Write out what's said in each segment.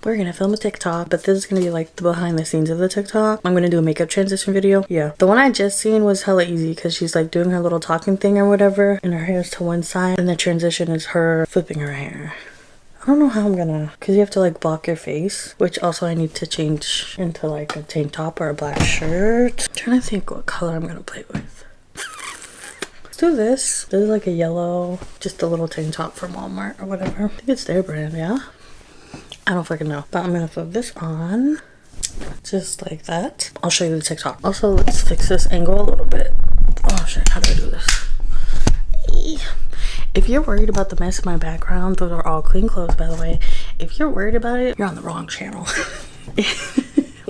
We're gonna film a TikTok, but this is gonna be like the behind the scenes of the TikTok. I'm gonna do a makeup transition video. Yeah, the one I just seen was hella easy because she's like doing her little talking thing or whatever, and her hair's to one side, and the transition is her flipping her hair. I don't know how I'm gonna, because you have to like block your face, which also I need to change into like a tank top or a black shirt. I'm trying to think what color I'm gonna play with. Let's do this. This is like a yellow, just a little tank top from Walmart or whatever. I think it's their brand, yeah? I don't fucking know. But I'm gonna put this on. Just like that. I'll show you the TikTok. Also, let's fix this angle a little bit. Oh shit, how do I do this? If you're worried about the mess in my background, those are all clean clothes, by the way. If you're worried about it, you're on the wrong channel.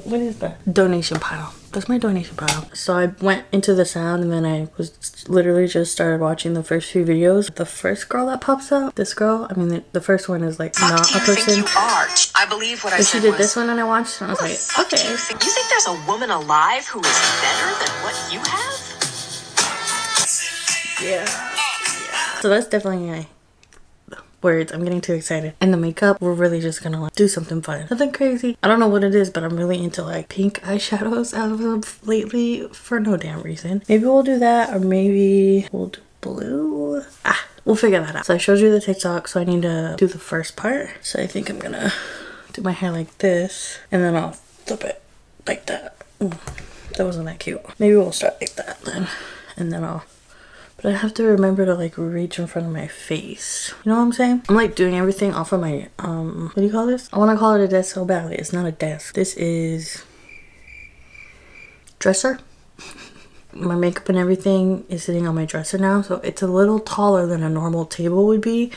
What is that? Donation pile. That's my donation pile. So I went into the sound and then I was literally just started watching the first few videos. The first girl that pops up, this girl, I mean the first one is like not a person. You are. I believe what I said. She did this one and I watched and I was like, okay. You think there's a woman alive who is better than what you have? Yeah. So that's definitely words. I'm getting too excited. And the makeup, we're really just gonna like do something fun. Nothing crazy. I don't know what it is, but I'm really into like pink eyeshadows as of lately for no damn reason. Maybe we'll do that, or maybe we'll do blue. We'll figure that out. So I showed you the TikTok, so I need to do the first part. So I think I'm gonna do my hair like this, and then I'll flip it like that. That wasn't that cute. Maybe we'll start like that then, and then I'll. But I have to remember to like reach in front of my face. You know what I'm saying? I'm like doing everything off of my, what do you call this? I want to call it a desk so badly. It's not a desk. This is dresser. My makeup and everything is sitting on my dresser now. So it's a little taller than a normal table would be.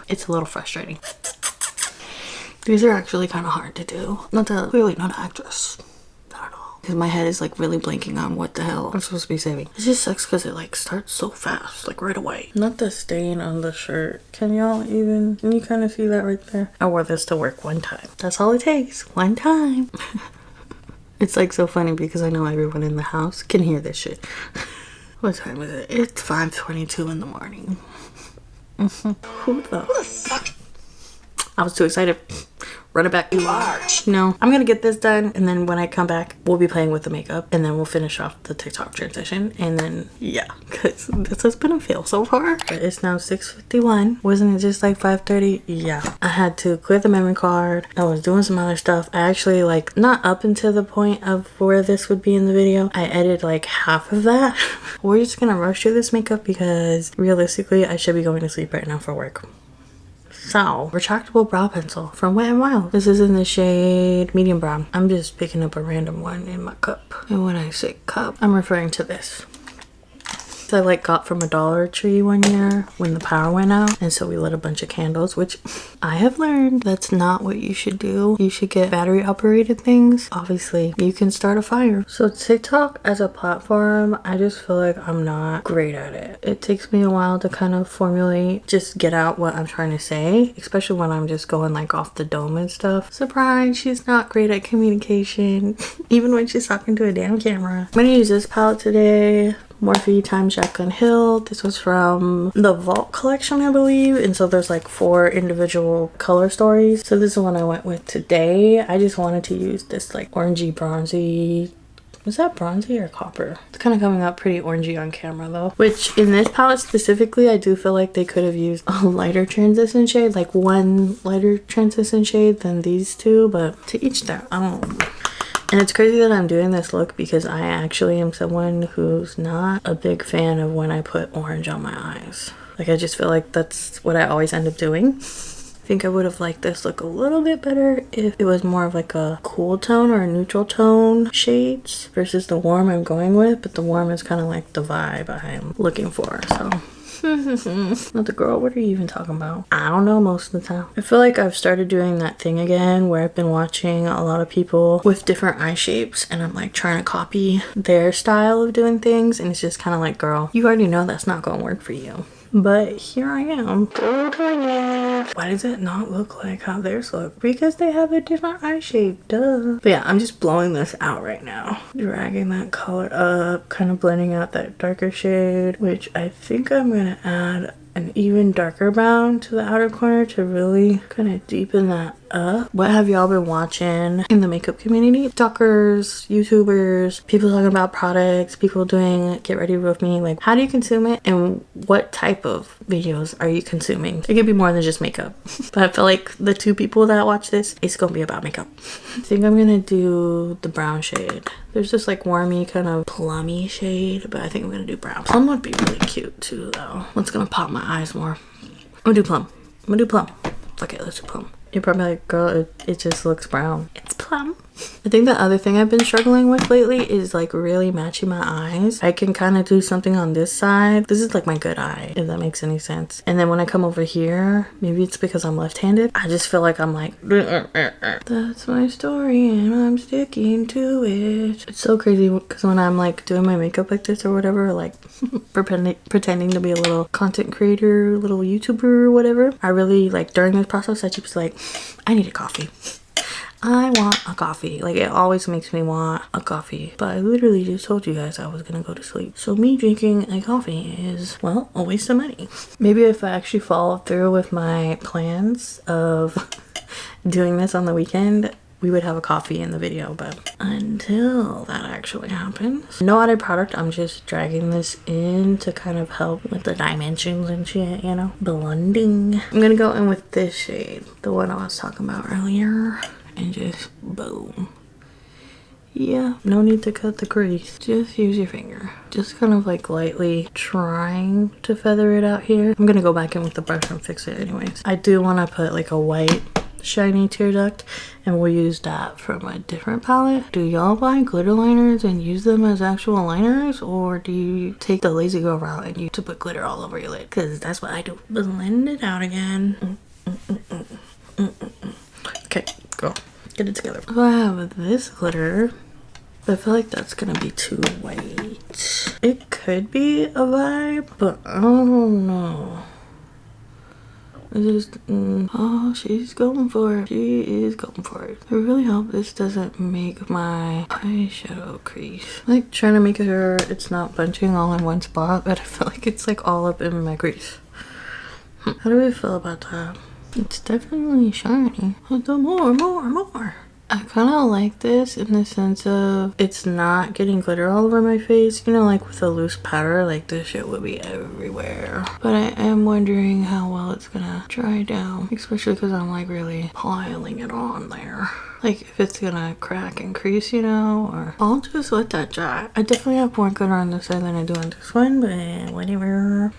It's a little frustrating. These are actually kind of hard to do. Clearly not an actress. Because my head is like really blanking on what the hell I'm supposed to be saving. It just sucks because it like starts so fast, like right away. Not the stain on the shirt. Can you kind of see that right there? I wore this to work one time. That's all it takes. One time. It's like so funny because I know everyone in the house can hear this shit. What time is it? It's 5:22 in the morning. Who the fuck? I was too excited. Run it back. No, I'm gonna get this done, and then when I come back, we'll be playing with the makeup, and then we'll finish off the TikTok transition, and then yeah, because this has been a fail so far. But it's now 6:51. Wasn't it just like 5:30? Yeah. I had to clear the memory card. I was doing some other stuff. I actually like not up until the point of where this would be in the video. I edited like half of that. We're just gonna rush through this makeup because realistically, I should be going to sleep right now for work. So, retractable brow pencil from Wet n Wild. This is in the shade medium brown. I'm just picking up a random one in my cup. And when I say cup, I'm referring to this. I like got from a Dollar Tree one year when the power went out, and so we lit a bunch of candles, which I have learned that's not what you should do. You should get battery operated things. Obviously you can start a fire. So TikTok as a platform, I just feel like I'm not great at it. It takes me a while to kind of formulate, just get out what I'm trying to say, especially when I'm just going like off the dome and stuff. Surprise, she's not great at communication even when she's talking to a damn camera. I'm gonna use this palette today. Morphe times Jaclyn Hill. This was from the Vault collection, I believe, and so there's like 4 individual color stories. So this is the one I went with today. I just wanted to use this like orangey bronzy. Was that bronzy or copper? It's kind of coming out pretty orangey on camera though, which in this palette specifically I do feel like they could have used a lighter transition shade, like one lighter transition shade than these two, but to each their own. And it's crazy that I'm doing this look because I actually am someone who's not a big fan of when I put orange on my eyes. Like I just feel like that's what I always end up doing. I think I would have liked this look a little bit better if it was more of like a cool tone or a neutral tone shades versus the warm I'm going with, but the warm is kind of like the vibe I'm looking for, so. Not the girl, what are you even talking about? I don't know most of the time. I feel like I've started doing that thing again where I've been watching a lot of people with different eye shapes and I'm like trying to copy their style of doing things, and it's just kind of like, girl, you already know that's not gonna work for you. But here I am. Why does it not look like how theirs look? Because they have a different eye shape, duh. But yeah, I'm just blowing this out right now. Dragging that color up, kind of blending out that darker shade, which I think I'm gonna add an even darker brown to the outer corner to really kind of deepen that up. What have y'all been watching in the makeup community? TikTokers, YouTubers, people talking about products, people doing get ready with me. Like, how do you consume it, and what type of videos are you consuming? It could be more than just makeup, but I feel like the two people that watch this, it's gonna be about makeup. I think I'm gonna do the brown shade. There's this like warmy kind of plummy shade, but I think I'm gonna do brown. Plum would be really cute too though. What's gonna pop my eyes more? I'm gonna do plum. I'm gonna do plum. Okay, let's do plum. You're probably like, girl, it just looks brown. It's plum. I think the other thing I've been struggling with lately is like really matching my eyes. I can kind of do something on this side. This is like my good eye, if that makes any sense. And then when I come over here, maybe it's because I'm left-handed, I just feel like I'm like, that's my story and I'm sticking to it. It's so crazy because when I'm like doing my makeup like this or whatever, like pretending to be a little content creator, little YouTuber or whatever, I really like during this process, I just like, I need a coffee. I want a coffee. Like, it always makes me want a coffee. But I literally just told you guys I was gonna go to sleep. So me drinking a coffee is, well, a waste of money. Maybe if I actually follow through with my plans of doing this on the weekend, we would have a coffee in the video. But until that actually happens, no added product. I'm just dragging this in to kind of help with the dimensions and shit, you know? Blending. I'm gonna go in with this shade, the one I was talking about earlier. And just boom. Yeah, no need to cut the crease. Just use your finger. Just kind of like lightly trying to feather it out here. I'm gonna go back in with the brush and fix it anyways. I do want to put like a white shiny tear duct, and we'll use that from a different palette. Do y'all buy glitter liners and use them as actual liners, or do you take the lazy girl route and you to put glitter all over your lid? Because that's what I do. Blend it out again. Okay, go. Get it together. So I have this glitter, but I feel like that's gonna be too white. It could be a vibe, but I don't know. I just, oh, she's going for it. She is going for it. I really hope this doesn't make my eyeshadow crease. I like trying to make sure it's not bunching all in one spot, but I feel like it's like all up in my crease. How do I feel about that? It's definitely shiny. But the more. I kind of like this in the sense of it's not getting glitter all over my face. You know, like with a loose powder, like this shit would be everywhere. But I am wondering how well it's gonna dry down, especially because I'm like really piling it on there. Like if it's gonna crack and crease, you know, or I'll just let that dry. I definitely have more glitter on this side than I do on this one, but whatever.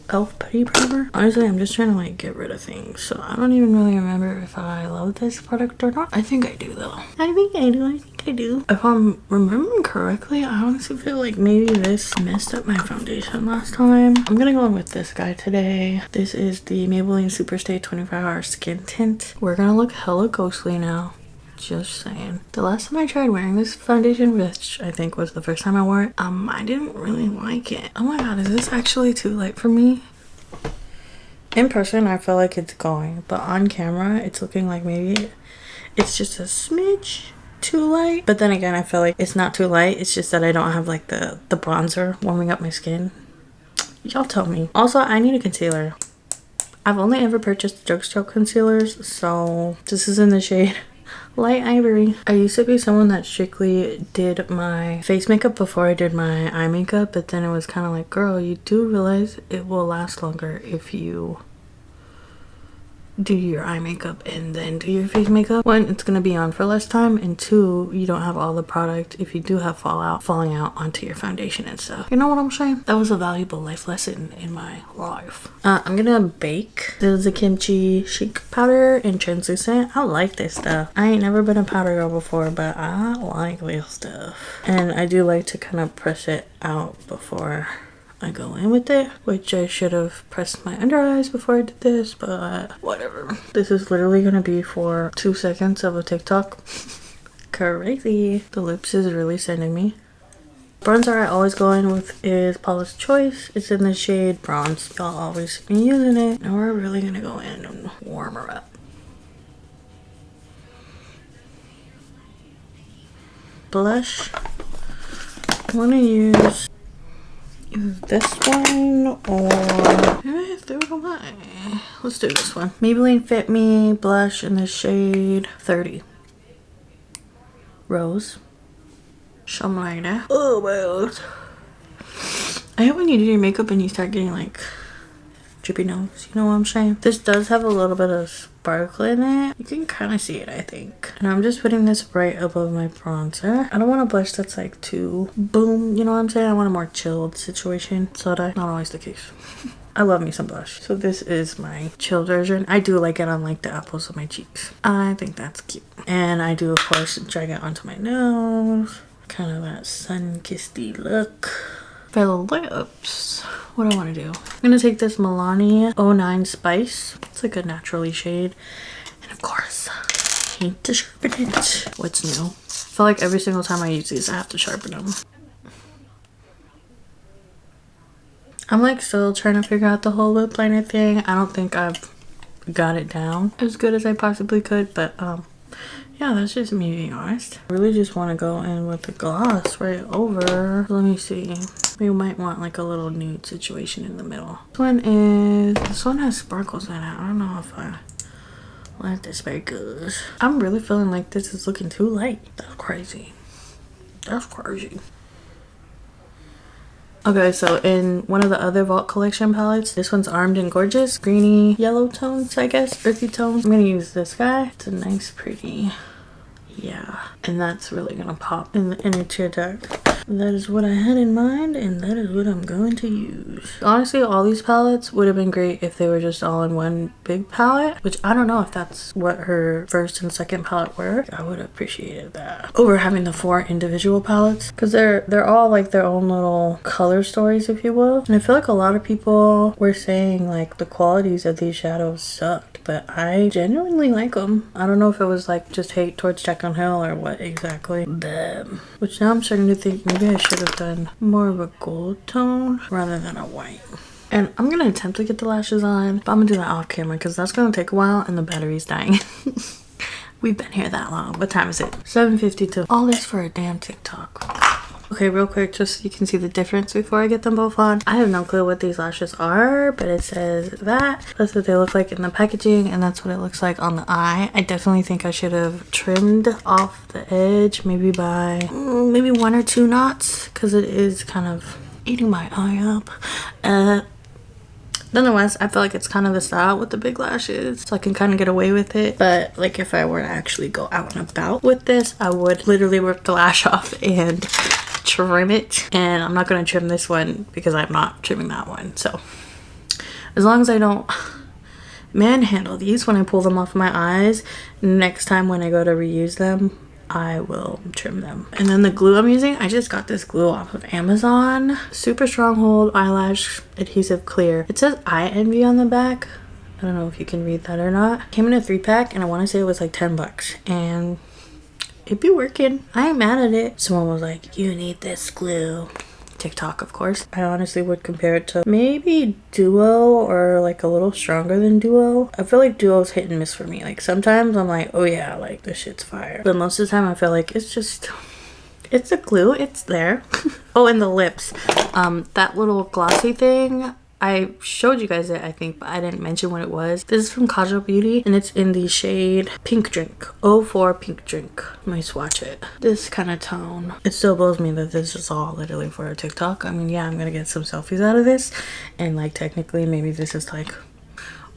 Elf putty primer. Honestly, I'm just trying to like get rid of things, so I don't even really remember if I love this product or not. I think I do though. I think I do. If I'm remembering correctly, I honestly feel like maybe this messed up my foundation last time. I'm gonna go in with this guy today. This is the Maybelline Superstay 24-Hour Skin Tint. We're gonna look hella ghostly now. Just saying. The last time I tried wearing this foundation, which I think was the first time I wore it, I didn't really like it. Oh my god, is this actually too light for me? In person, I feel like it's going, but on camera, it's looking like maybe it's just a smidge too light. But then again, I feel like it's not too light. It's just that I don't have like the bronzer warming up my skin. Y'all tell me. Also, I need a concealer. I've only ever purchased drugstore concealers, so this is in the shade Light Ivory. I used to be someone that strictly did my face makeup before I did my eye makeup, but then it was kind of like, girl, you do realize it will last longer if you do your eye makeup and then do your face makeup. One, it's gonna be on for less time, and two, you don't have all the product if you do have falling out onto your foundation and stuff. You know what I'm saying? That was a valuable life lesson in my life. I'm gonna bake. This is a kimchi chic powder in translucent. I like this stuff. I ain't never been a powder girl before, but I like this stuff. And I do like to kind of press it out before I go in with it, which I should have pressed my under eyes before I did this, but whatever. This is literally gonna be for 2 seconds of a TikTok. Crazy. The lips is really sending me. Bronzer I always go in with is Paula's Choice. It's in the shade Bronze. Y'all always been using it. And we're really gonna go in and warm her up. Blush. I wanna use either this one or let's do this one. Maybelline Fit Me blush in the shade 30. Rose. Something like that. Oh my god. I hate when you do your makeup and you start getting like drippy nose, you know what I'm saying? This does have a little bit of sparkle in it. You can kind of see it, I think. And I'm just putting this right above my bronzer. I don't want a blush that's like too boom, you know what I'm saying? I want a more chilled situation. So that's not always the case. I love me some blush. So this is my chilled version. I do like it on like the apples of my cheeks. I think that's cute. And I do, of course, drag it onto my nose. Kind of that sun-kissed look. For the lips, what do I want to do? I'm gonna take this Milani 09 Spice. It's like a naturally shade. And of course, I need to sharpen it. What's new? I feel like every single time I use these, I have to sharpen them. I'm like still trying to figure out the whole lip liner thing. I don't think I've got it down as good as I possibly could, but yeah, that's just me being honest. I really just want to go in with the gloss right over. Let me see. We might want like a little nude situation in the middle. This one has sparkles in it. I don't know if I like the sparkles. I'm really feeling like this is looking too light. That's crazy. That's crazy. Okay, so in one of the other Vault Collection palettes, this one's Armed and Gorgeous. Greeny yellow tones, I guess. Earthy tones. I'm gonna use this guy. It's a nice, pretty, yeah. And that's really gonna pop in the inner tear duct. That is what I had in mind, and that is what I'm going to use. Honestly, all these palettes would have been great if they were just all in one big palette, which I don't know if that's what her first and second palette were. I would have appreciated that over having the 4 individual palettes, because they're all like their own little color stories, if you will. And I feel like a lot of people were saying like the qualities of these shadows sucked, but I genuinely like them. I don't know if it was like just hate towards Jack on Hill or what exactly. Which now I'm starting to think maybe I should have done more of a gold tone rather than a white. And I'm gonna attempt to get the lashes on, but I'm gonna do that off camera because that's gonna take a while and the battery's dying. We've been here that long. What time is it? 7:52. All this for a damn TikTok. Okay, real quick, just so you can see the difference before I get them both on. I have no clue what these lashes are, but it says that. That's what they look like in the packaging, and that's what it looks like on the eye. I definitely think I should have trimmed off the edge, maybe by maybe 1 or 2 knots, because it is kind of eating my eye up. Nonetheless, I feel like it's kind of the style with the big lashes, so I can kind of get away with it. But like if I were to actually go out and about with this, I would literally rip the lash off and trim it. And I'm not going to trim this one because I'm not trimming that one. So as long as I don't manhandle these when I pull them off my eyes, next time when I go to reuse them, I will trim them. And then the glue I'm using, I just got this glue off of Amazon. Super Stronghold Eyelash Adhesive Clear. It says Eye Envy on the back. I don't know if you can read that or not. Came in a 3-pack and I want to say it was like 10 bucks. And it'd be working. I ain't mad at it. Someone was like, you need this glue. TikTok, of course. I honestly would compare it to maybe Duo or like a little stronger than Duo. I feel like Duo's hit and miss for me. Like sometimes I'm like, oh yeah, like this shit's fire. But most of the time I feel like it's a glue. It's there. Oh, and the lips. That little glossy thing, I showed you guys it, I think, but I didn't mention what it was. This is from Kajal Beauty, and it's in the shade Pink Drink. 04 Pink Drink. Let me swatch it. This kind of tone. It still blows me that this is all literally for a TikTok. I mean, yeah, I'm gonna get some selfies out of this, and like technically maybe this is like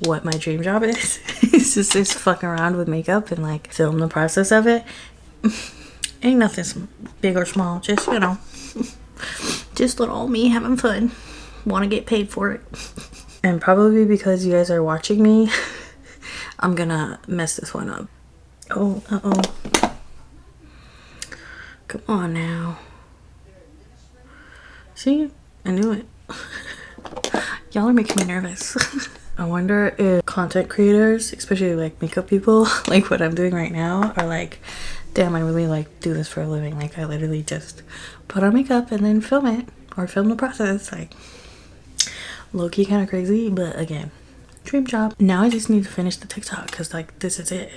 what my dream job is. It's just fucking around with makeup and like film the process of it. Ain't nothing big or small, just, you know, just little old me having fun. Want to get paid for it. And probably because you guys are watching me, I'm gonna mess this one up. Oh, come on now. See, I knew it. Y'all are making me nervous. I wonder if content creators, especially like makeup people, like what I'm doing right now, are like, damn, I really like do this for a living. Like I literally just put on makeup and then film it or film the process. Like low-key kind of crazy, but again, dream job. Now I just need to finish the TikTok because like this is it.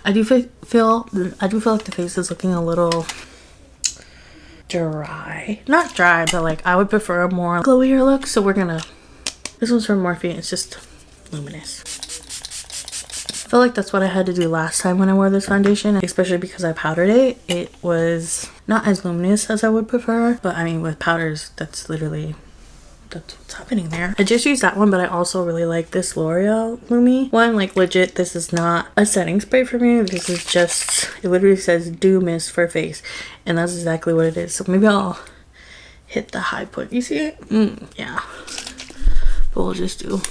I do feel like the face is looking a little dry. Not dry, but like I would prefer a more glowier look. So we're gonna, this one's from Morphe. It's just luminous. I feel like that's what I had to do last time when I wore this foundation, especially because I powdered it. It was not as luminous as I would prefer, but I mean with powders, that's literally, that's what's happening there. I just used that one, but I also really like this L'Oreal Lumi one. Like legit, this is not a setting spray for me. This is just, it literally says Dew Mist for face, and that's exactly what it is. So maybe I'll hit the high point. You see it? Yeah. But we'll just do.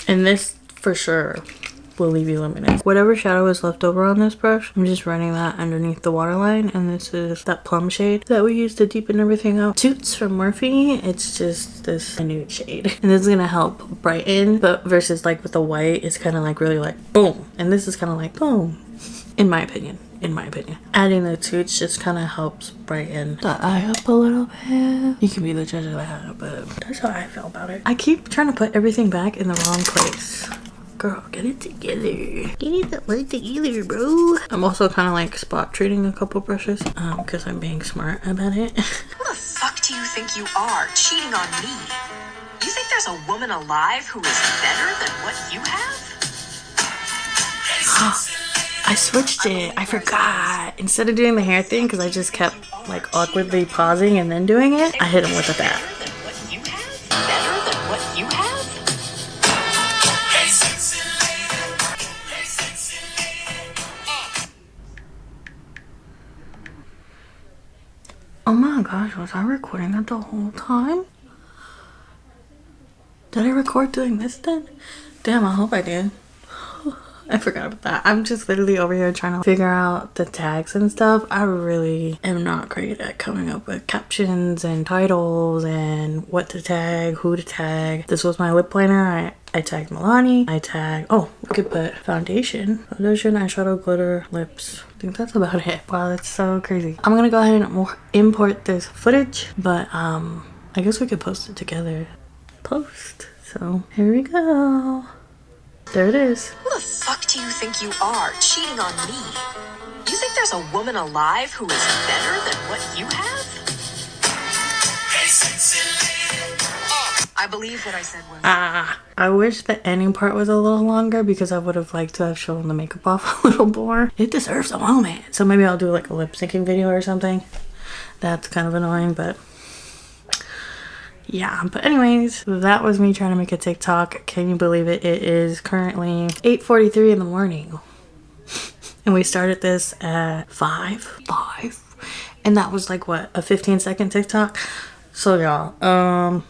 And this for sure will leave you luminous. Whatever shadow is left over on this brush, I'm just running that underneath the waterline, and this is that plum shade that we use to deepen everything out. Toots from Morphe, it's just this nude shade, and this is gonna help brighten, but versus like with the white, it's kind of like really like boom, and this is kind of like boom, in my opinion. Adding the toots just kind of helps brighten the eye up a little bit. You can be the judge of that, but that's how I feel about it. I keep trying to put everything back in the wrong place. Girl, get it together. Get it together, bro. I'm also kind of like spot treating a couple brushes because I'm being smart about it. Who the fuck do you think you are, cheating on me? You think there's a woman alive who is better than what you have? I switched it. I forgot. Instead of doing the hair thing, because I just kept like awkwardly pausing and then doing it, I hit him with a bat. Better than what you have? Better than what you have? Oh my gosh, was I recording that the whole time? Did I record doing this then? Damn, I hope I did. I forgot about that. I'm just literally over here trying to figure out the tags and stuff. I really am not great at coming up with captions and titles and what to tag, who to tag. This was my lip liner. I tagged Milani. I tagged, oh, we could put foundation, eyeshadow, glitter, lips. I think that's about it. Wow, that's so crazy. I'm gonna go ahead and import this footage, but I guess we could post it together. Post. So here we go. There it is. Who the fuck do you think you are, cheating on me? You think there's a woman alive who is better than what you have? I believe what I said was... I wish the ending part was a little longer because I would have liked to have shown the makeup off a little more. It deserves a moment. So maybe I'll do like a lip syncing video or something. That's kind of annoying, but... yeah, but anyways, that was me trying to make a TikTok. Can you believe it? It is currently 8:43 in the morning. And we started this at 5. And that was like, what, a 15-second TikTok? So y'all,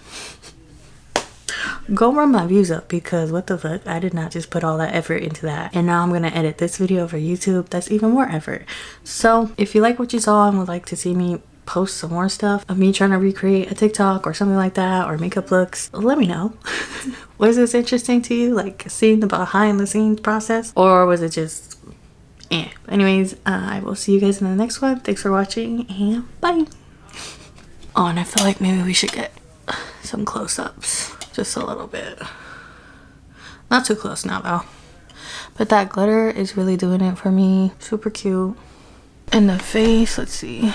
go run my views up because what the fuck? I did not just put all that effort into that. And now I'm going to edit this video for YouTube. That's even more effort. So if you like what you saw and would like to see me post some more stuff of me trying to recreate a TikTok or something like that, or makeup looks, let me know. Was this interesting to you, like seeing the behind the scenes process, or was it just anyways, I will see you guys in the next one. Thanks for watching and bye. Oh, and I feel like maybe we should get some close-ups, just a little bit, not too close now though, but that glitter is really doing it for me. Super cute. And the face, let's see,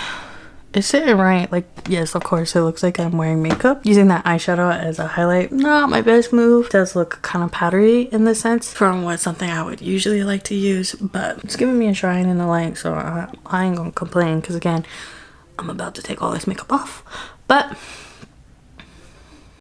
it's sitting right. Like, yes, of course it looks like I'm wearing makeup. Using that eyeshadow as a highlight, not my best move. It does look kind of powdery in the sense from what something I would usually like to use, but it's giving me a shine in the light, so I ain't gonna complain because again, I'm about to take all this makeup off. But